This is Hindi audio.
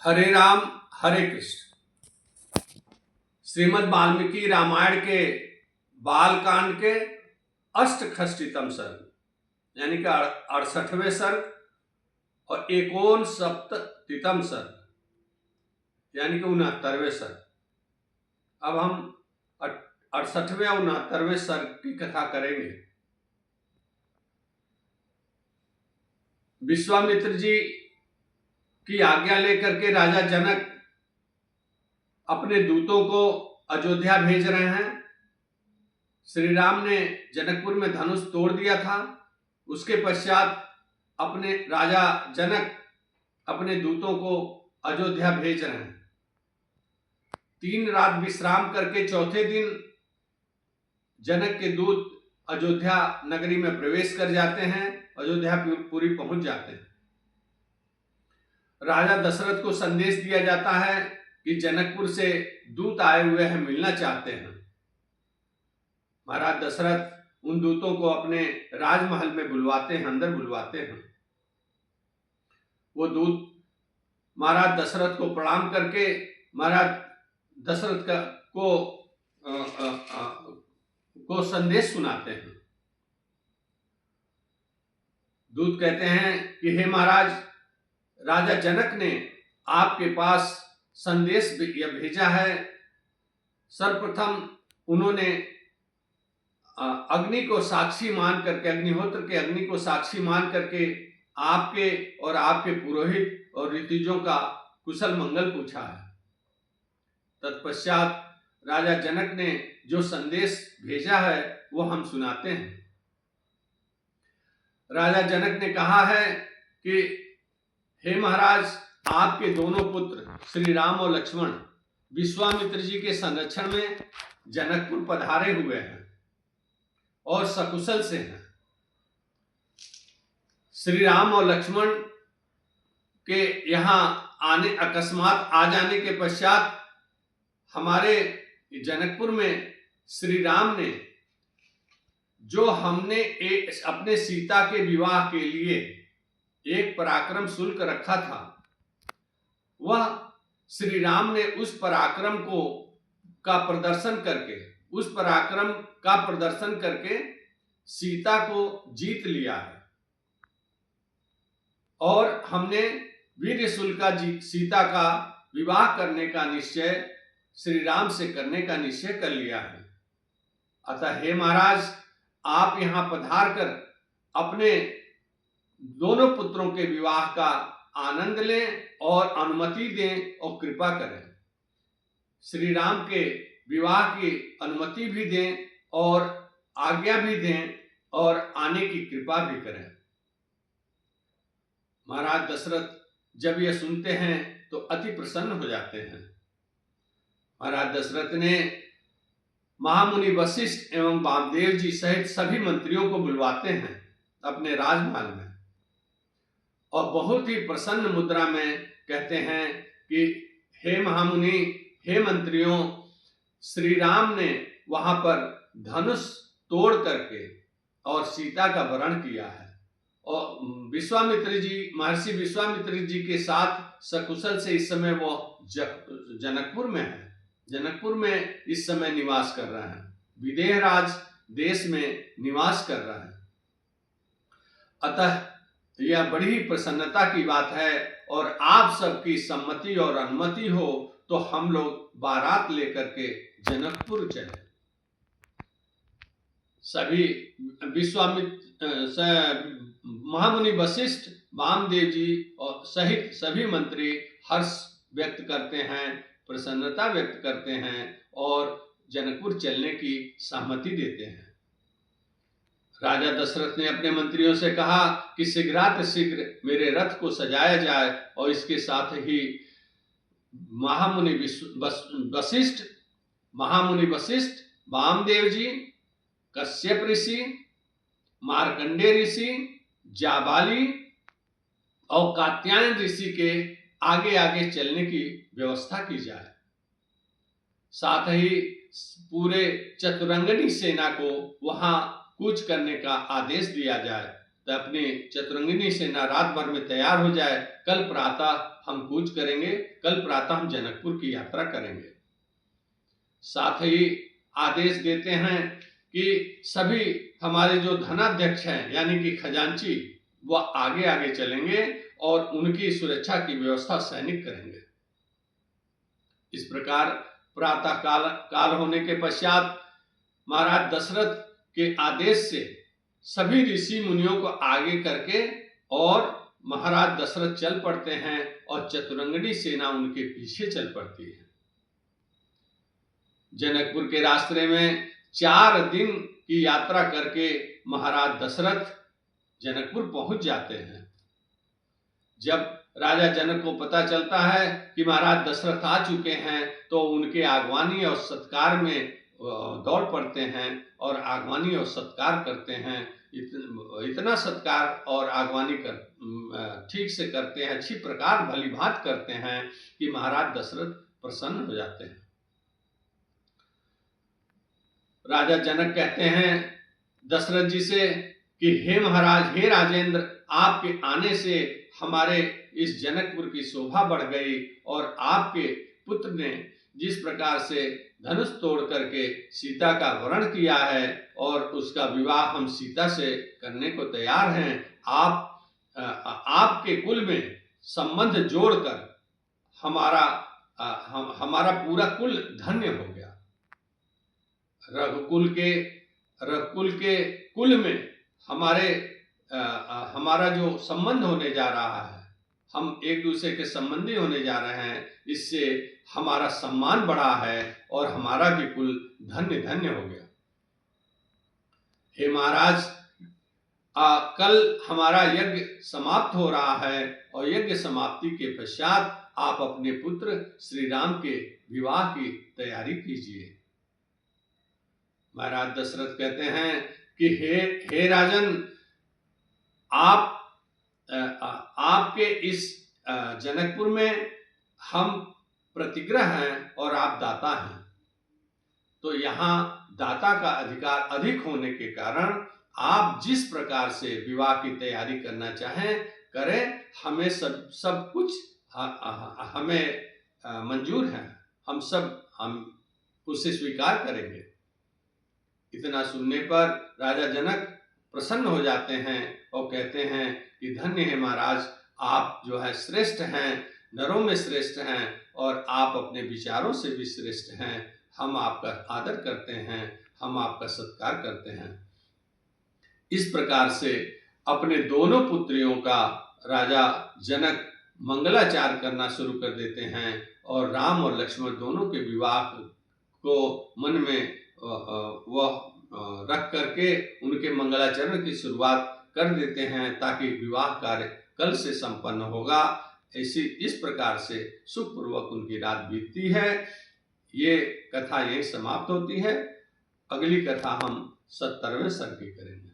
हरे राम हरे कृष्ण। श्रीमद् वाल्मीकि रामायण के बालकांड के अष्टषष्टितम सर्ग यानी कि 68वें सर्ग और 69तम सर्ग यानी कि 69वें सर्ग। अब हम 68वें और 69वें सर्ग की कथा करेंगे। विश्वामित्र जी की आज्ञा लेकर के राजा जनक अपने दूतों को अयोध्या भेज रहे हैं। श्री राम ने जनकपुर में धनुष तोड़ दिया था। उसके पश्चात अपने राजा जनक अपने दूतों को अयोध्या भेज रहे हैं। 3 रात विश्राम करके चौथे दिन जनक के दूत अयोध्या नगरी में प्रवेश कर जाते हैं। अयोध्या पूरी पहुंच जाते हैं। राजा दशरथ को संदेश दिया जाता है कि जनकपुर से दूत आए हुए हैं, मिलना चाहते हैं। महाराज दशरथ उन दूतों को अपने राजमहल में बुलवाते हैं, अंदर बुलवाते हैं। वो दूत महाराज दशरथ को प्रणाम करके महाराज दशरथ को संदेश सुनाते हैं। दूत कहते हैं कि हे महाराज, राजा जनक ने आपके पास संदेश भेजा है। सर्वप्रथम उन्होंने अग्नि को साक्षी मान करके, अग्निहोत्र के अग्नि को साक्षी मान करके आपके और आपके पुरोहित और ऋतुजों का कुशल मंगल पूछा है। तत्पश्चात राजा जनक ने जो संदेश भेजा है वो हम सुनाते हैं। राजा जनक ने कहा है कि हे महाराज, आपके दोनों पुत्र श्री राम और लक्ष्मण विश्वामित्र जी के संरक्षण में जनकपुर पधारे हुए हैं और सकुशल से हैं। श्री राम और लक्ष्मण के यहाँ आने, अकस्मात आ जाने के पश्चात हमारे जनकपुर में श्री राम ने जो हमने अपने सीता के विवाह के लिए एक पराक्रम शुल्क रखा था, वह श्री राम ने उस पराक्रम का प्रदर्शन करके सीता को जीत लिया है। और हमने वीर शुल्का सीता का विवाह करने का निश्चय श्री राम से करने का निश्चय कर लिया है। अतः हे महाराज, आप यहाँ पधार कर अपने दोनों पुत्रों के विवाह का आनंद लें और अनुमति दें और कृपा करें। श्री राम के विवाह की अनुमति भी दें और आज्ञा भी दें और आने की कृपा भी करें। महाराज दशरथ जब यह सुनते हैं तो अति प्रसन्न हो जाते हैं। महाराज दशरथ ने महामुनि वशिष्ठ एवं वामदेव जी सहित सभी मंत्रियों को बुलवाते हैं अपने राजमहल में और बहुत ही प्रसन्न मुद्रा में कहते हैं कि हे महामुनि, हे मंत्रियों, श्री राम ने वहां पर धनुष तोड़ करके और सीता का वरण किया है और महर्षि विश्वामित्र जी के साथ सकुशल से इस समय वो जनकपुर में है। जनकपुर में इस समय निवास कर रहा है, विदेह राज देश में निवास कर रहा है। अतः यह बड़ी प्रसन्नता की बात है और आप सबकी सम्मति और अनुमति हो तो हम लोग बारात लेकर के जनकपुर चले। सभी महामुनि वशिष्ठ, वामदेव जी और सहित सभी मंत्री हर्ष व्यक्त करते हैं, प्रसन्नता व्यक्त करते हैं और जनकपुर चलने की सहमति देते हैं। राजा दशरथ ने अपने मंत्रियों से कहा कि शीघ्रातिशीघ्र मेरे रथ को सजाया जाए और इसके साथ ही महामुनि वशिष्ठ, वामदेव जी, कश्यप ऋषि, मार्कंडेय ऋषि, जाबाली और कात्यायन ऋषि के आगे आगे चलने की व्यवस्था की जाए। साथ ही पूरे चतुरंगनी सेना को वहां कूच करने का आदेश दिया जाए तो अपनी चतुरंगिनी सेना रात भर में तैयार हो जाए, कल प्रातः हम कूच करेंगे, कल प्रातः हम जनकपुर की यात्रा करेंगे। साथ ही आदेश देते हैं कि सभी हमारे जो धनाध्यक्ष हैं यानी कि खजांची, वह आगे आगे चलेंगे और उनकी सुरक्षा की व्यवस्था सैनिक करेंगे। इस प्रकार प्रातः काल होने के पश्चात महाराज दशरथ के आदेश से सभी ऋषि मुनियों को आगे करके और महाराज दशरथ चल पड़ते हैं और चतुरंगिनी सेना उनके पीछे चल पड़ती है। जनकपुर के रास्ते में 4 दिन की यात्रा करके महाराज दशरथ जनकपुर पहुंच जाते हैं। जब राजा जनक को पता चलता है कि महाराज दशरथ आ चुके हैं तो उनके आगवानी और सत्कार में दौड़ पड़ते हैं और आगवानी और सत्कार करते हैं। इतना सत्कार और आगवानी ठीक से करते हैं, अच्छी प्रकार भली भांति करते हैं कि महाराज दशरथ प्रसन्न हो जाते हैं। राजा जनक कहते हैं दशरथ जी से कि हे महाराज, हे राजेंद्र, आपके आने से हमारे इस जनकपुर की शोभा बढ़ गई और आपके पुत्र ने जिस प्रकार से धनुष तोड़ करके सीता का वरण किया है और उसका विवाह हम सीता से करने को तैयार हैं। आपके कुल में संबंध जोड़कर हमारा पूरा कुल धन्य हो गया। रघुकुल के कुल में हमारा जो संबंध होने जा रहा है, हम एक दूसरे के संबंधी होने जा रहे हैं, इससे हमारा सम्मान बढ़ा है और हमारा भी कुल धन्य धन्य हो गया। हे महाराज, कल हमारा यज्ञ समाप्त हो रहा है और यज्ञ समाप्ति के पश्चात आप अपने पुत्र श्री राम के विवाह की तैयारी कीजिए। महाराज दशरथ कहते हैं कि हे राजन, आपके इस जनकपुर में हम प्रतिग्रह हैं और आप दाता हैं, तो यहाँ दाता का अधिकार अधिक होने के कारण आप जिस प्रकार से विवाह की तैयारी करना चाहें करें, हमें सब कुछ हमें मंजूर है, हम उसे स्वीकार करेंगे। इतना सुनने पर राजा जनक प्रसन्न हो जाते हैं और कहते हैं कि धन्य है महाराज, आप जो है श्रेष्ठ हैं, नरों में श्रेष्ठ हैं और आप अपने विचारों से भी श्रेष्ठ हैं। हम आपका आदर करते हैं, हम आपका सत्कार करते हैं। इस प्रकार से अपने दोनों पुत्रियों का राजा जनक मंगलाचार करना शुरू कर देते हैं और राम और लक्ष्मण दोनों के विवाह को मन में वह रख करके उनके मंगलाचरण की शुरुआत कर देते हैं ताकि विवाह कार्य कल से संपन्न होगा। इस प्रकार से सुखपूर्वक उनकी रात बीतती है। ये कथा यही समाप्त होती है। अगली कथा हम 70वें सर्ग की करेंगे।